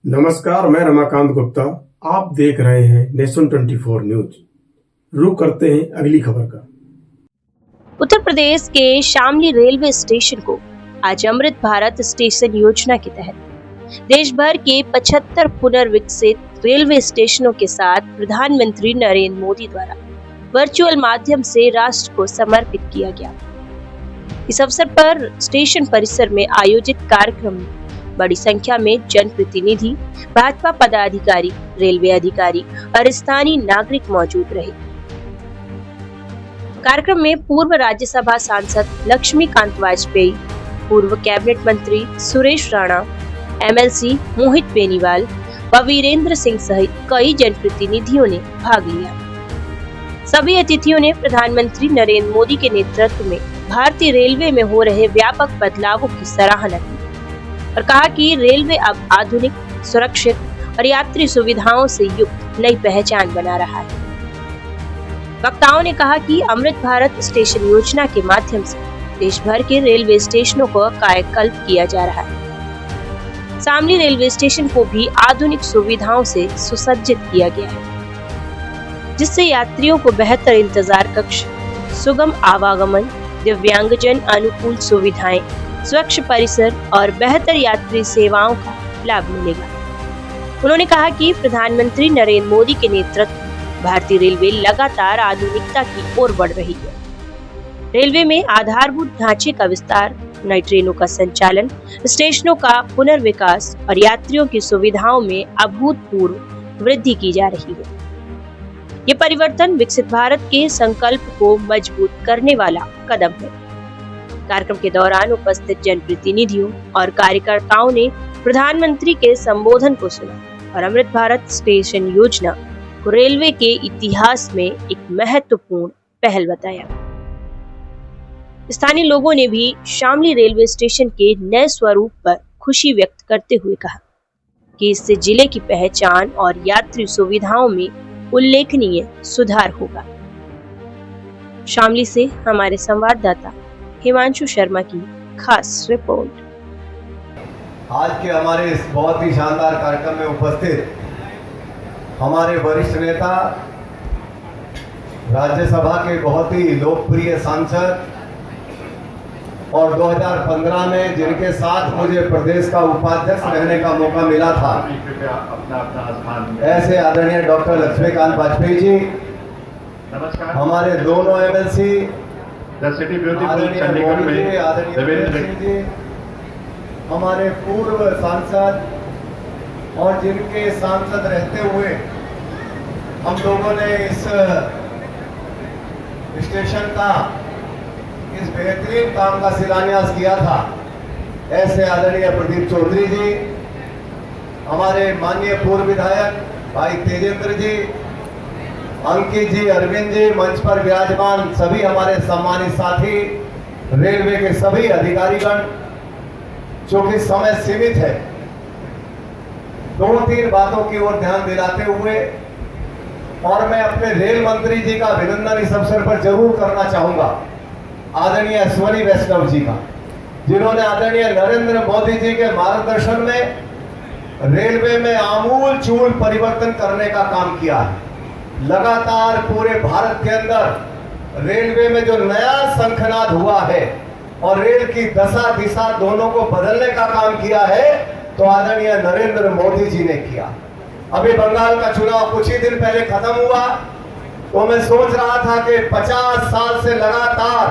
नमस्कार, मैं रमाकांत गुप्ता। आप देख रहे हैं नेशन 24 न्यूज। रुक करते हैं अगली खबर का। उत्तर प्रदेश के शामली रेलवे स्टेशन को आज अमृत भारत स्टेशन योजना के तहत देश भर के 75 पुनर्विकसित रेलवे स्टेशनों के साथ प्रधानमंत्री नरेंद्र मोदी द्वारा वर्चुअल माध्यम से राष्ट्र को समर्पित किया गया। इस अवसर पर स्टेशन परिसर में आयोजित कार्यक्रम में बड़ी संख्या में जनप्रतिनिधि, भाजपा पदाधिकारी, रेलवे अधिकारी और स्थानीय नागरिक मौजूद रहे। कार्यक्रम में पूर्व राज्यसभा सांसद लक्ष्मीकांत वाजपेयी, पूर्व कैबिनेट मंत्री सुरेश राणा, एमएलसी मोहित बेनीवाल व वीरेंद्र सिंह सहित कई जनप्रतिनिधियों ने भाग लिया। सभी अतिथियों ने प्रधानमंत्री नरेंद्र मोदी के नेतृत्व में भारतीय रेलवे में हो रहे व्यापक बदलावों की सराहना की और कहा कि रेलवे अब आधुनिक, सुरक्षित और यात्री सुविधाओं से युक्त नई पहचान बना रहा है। वक्ताओं ने कहा कि अमृत भारत स्टेशन योजना के माध्यम से देश भर के रेलवे स्टेशनों को कायाकल्प किया जा रहा है। शामली रेलवे स्टेशन को भी आधुनिक सुविधाओं से सुसज्जित किया गया है, जिससे यात्रियों को बेहतर इंतजार कक्ष, सुगम आवागमन, दिव्यांगजन अनुकूल सुविधाएं, स्वच्छ परिसर और बेहतर यात्री सेवाओं का लाभ मिलेगा। उन्होंने कहा कि प्रधानमंत्री नरेंद्र मोदी के नेतृत्व में भारतीय रेलवे लगातार आधुनिकता की ओर बढ़ रही है। रेलवे में आधारभूत ढांचे का विस्तार, नई ट्रेनों का संचालन, स्टेशनों का पुनर्विकास और यात्रियों की सुविधाओं में अभूतपूर्व वृद्धि की जा रही है। ये परिवर्तन विकसित भारत के संकल्प को मजबूत करने वाला कदम है। कार्यक्रम के दौरान उपस्थित जनप्रतिनिधियों और कार्यकर्ताओं ने प्रधानमंत्री के संबोधन को सुना और अमृत भारत स्टेशन योजना को रेलवे के इतिहास में एक महत्वपूर्ण पहल बताया। स्थानीय लोगों ने भी शामली रेलवे स्टेशन के नए स्वरूप पर खुशी व्यक्त करते हुए कहा कि इससे जिले की पहचान और यात्री सुविधाओं में उल्लेखनीय सुधार होगा। शामली से हमारे संवाददाता हिमांशु शर्मा की खास रिपोर्ट। आज के हमारे इस बहुत ही शानदार कार्यक्रम में उपस्थित हमारे वरिष्ठ नेता, राज्यसभा के बहुत ही लोकप्रिय सांसद और 2015 में जिनके साथ मुझे प्रदेश का उपाध्यक्ष रहने का मौका मिला था, ऐसे आदरणीय डॉक्टर लक्ष्मीकांत वाजपेयी जी, नमस्कार। हमारे दोनों एमएलसी सिटी ब्यूटीफुल चंडीगढ़ में देवेंद्र जी, हमारे पूर्व सांसद और जिनके सांसद रहते हुए हम लोगों ने इस स्टेशन का, इस बेहतरीन काम का शिलान्यास किया था, ऐसे आदरणीय प्रदीप चौधरी जी, हमारे माननीय पूर्व विधायक भाई तेजेंद्र जी, अंकित जी, अरविंद जी, मंच पर विराजमान सभी हमारे सम्मानित साथी, रेलवे के सभी अधिकारीगण, जो कि समय सीमित है, 2-3 बातों की ओर ध्यान दिलाते हुए और मैं अपने रेल मंत्री जी का अभिनंदन इस अवसर पर जरूर करना चाहूंगा, आदरणीय अश्विनी वैष्णव जी का, जिन्होंने आदरणीय नरेंद्र मोदी जी के मार्गदर्शन में रेलवे में आमूल चूल परिवर्तन करने का काम किया है। लगातार पूरे भारत के अंदर रेलवे में जो नया शंखनाद हुआ है और रेल की दशा दिशा दोनों को बदलने का काम किया है, तो आदरणीय नरेंद्र मोदी जी ने किया। अभी बंगाल का चुनाव कुछ ही दिन पहले खत्म हुआ, तो मैं सोच रहा था कि 50 साल से लगातार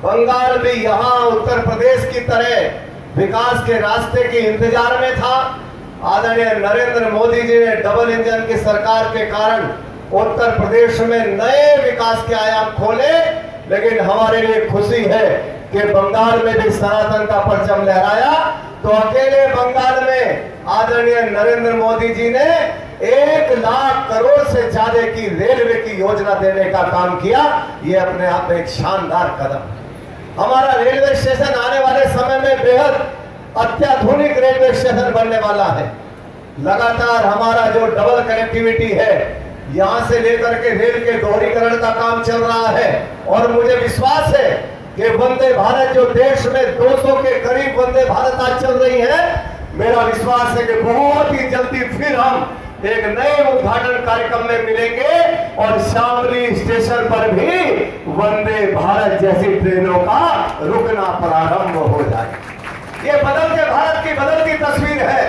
बंगाल भी यहाँ उत्तर प्रदेश की तरह विकास के रास्ते के इंतजार में था। आदरणीय नरेंद्र मोदी जी ने डबल इंजन की सरकार के कारण उत्तर प्रदेश में नए विकास के आयाम खोले, लेकिन हमारे लिए खुशी है कि बंगाल में भी सनातन का परचम लहराया। तो अकेले बंगाल में आदरणीय नरेंद्र मोदी जी ने 1 लाख करोड़ से ज्यादा की रेलवे की योजना देने का काम किया। ये अपने आप में एक शानदार कदम है। हमारा रेलवे स्टेशन आने वाले समय में बेहद अत्याधुनिक रेलवे स्टेशन बनने वाला है। लगातार हमारा जो डबल कनेक्टिविटी है, यहाँ से लेकर के रेल के दोहरीकरण का काम चल रहा है और मुझे विश्वास है कि वंदे भारत जो देश में 200 के करीब वंदे भारत आज चल रही है, मेरा विश्वास है कि बहुत ही जल्दी फिर हम एक नए उद्घाटन कार्यक्रम में मिलेंगे और शामली स्टेशन पर भी वंदे भारत जैसी ट्रेनों का रुकना प्रारंभ हो जाए। ये बदलते भारत की बदलती तस्वीर है,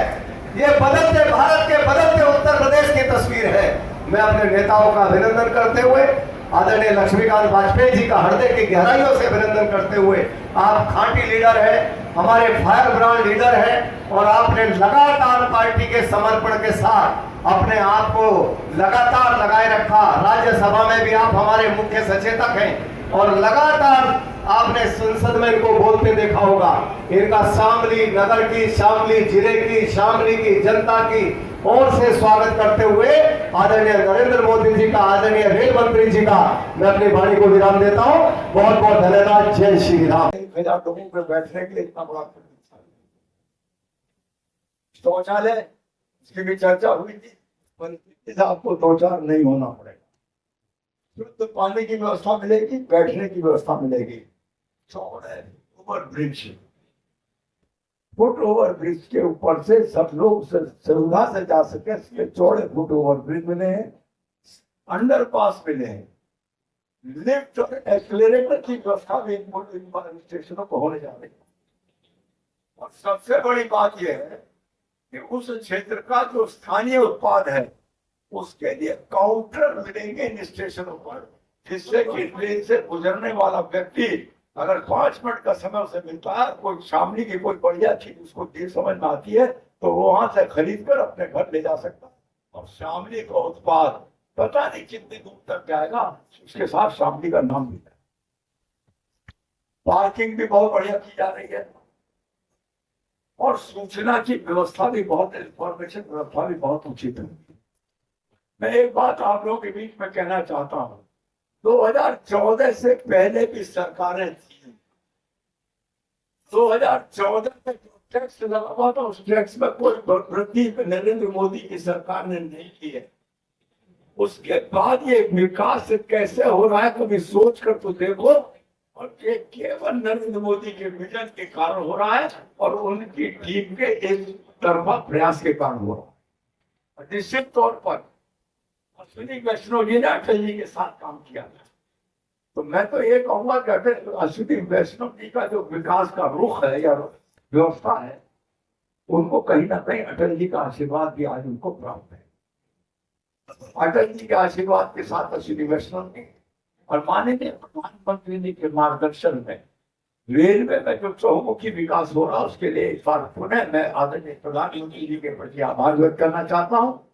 ये बदलते भारत के बदलते उत्तर प्रदेश की तस्वीर है। मैं अपने नेताओं का अभिनंदन करते हुए, आदरणीय लक्ष्मीकांत वाजपेयी जी का हृदय की गहराइयों से अभिनंदन करते हुए, आप खांटी लीडर हैं, हमारे फायर ब्रांड लीडर हैं और आपने लगातार पार्टी के समर्पण के साथ अपने आप को लगातार लगाए रखा। राज्यसभा में भी आप हमारे मुख्य सचेतक हैं और लगातार आपने संसद में इनको बोलते देखा होगा। इनका शामली नगर की, शामली जिले की, शामली की जनता की ओर से स्वागत करते हुए आदरणीय नरेंद्र मोदी जी का, आदरणीय रेल मंत्री जी का मैं अपनी वाणी को विराम देता हूं। बहुत बहुत धन्यवाद। जय श्री राम। लोगों पे बैठने के लिए इतना बड़ा शौचालय इसकी भी चर्चा हुई थी, पर आपको दो चार नहीं होना पड़ेगा। शुद्ध पानी की व्यवस्था मिलेगी, बैठने की व्यवस्था मिलेगी। चौड़े over bridge, foot over bridge के ऊपर से सब लोग सुविधा से जा सके, इसके चौड़े फुट ओवर ब्रिज मिले हैं, अंडरपास मिले हैं, लिफ्ट और एक्सीलरेटर की व्यवस्था भी इन स्टेशनों को होने जा रही है। और सबसे बड़ी बात यह है कि उस क्षेत्र का जो स्थानीय उत्पाद है उसके लिए काउंटर मिलेंगे इन स्टेशनों पर, जिससे कि ट्रेन से गुजरने वाला व्यक्ति अगर 5 मिनट का समय उसे मिलता है, कोई शामली की कोई बढ़िया चीज उसको देर समझ में आती है तो वो वहां से खरीद कर अपने घर ले जा सकता है। और शामली का उत्पाद पता नहीं कितनी दूर तक जाएगा, उसके साथ शामली का नाम भी है। पार्किंग भी बहुत बढ़िया की जा रही है और सूचना की व्यवस्था भी बहुत, इंफॉर्मेशन व्यवस्था भी बहुत उचित है। मैं एक बात आप लोगों के बीच में कहना चाहता हूँ, 2014 से पहले भी सरकारें थी। 2014 में जो टैक्स लगा हुआ था उस टैक्स में कोई वृद्धि नरेंद्र मोदी की सरकार ने नहीं की है। उसके बाद ये विकास कैसे हो रहा है कभी सोच कर तो देखो, और ये केवल नरेंद्र मोदी के विजन के कारण हो रहा है और उनकी टीम के एक तरफा प्रयास के कारण हो रहा है। निश्चित तौर पर अश्विनी वैष्णव जी ने अटल जी के साथ काम किया था, तो मैं तो ये कहूंगा कि अश्विनी वैष्णव जी का जो विकास का रुख है या व्यवस्था है, उनको कहीं ना कहीं अटल जी का आशीर्वाद भी आज उनको प्राप्त है। अटल जी के आशीर्वाद के साथ अश्विनी वैष्णव जी और माननीय प्रधानमंत्री जी के मार्गदर्शन में रेलवे में जो चहुमुखी विकास हो रहा है, उसके लिए इस बार पुनः मैं आदरणीय प्रधानमंत्री जी के प्रति आभार व्यक्त करना चाहता हूँ।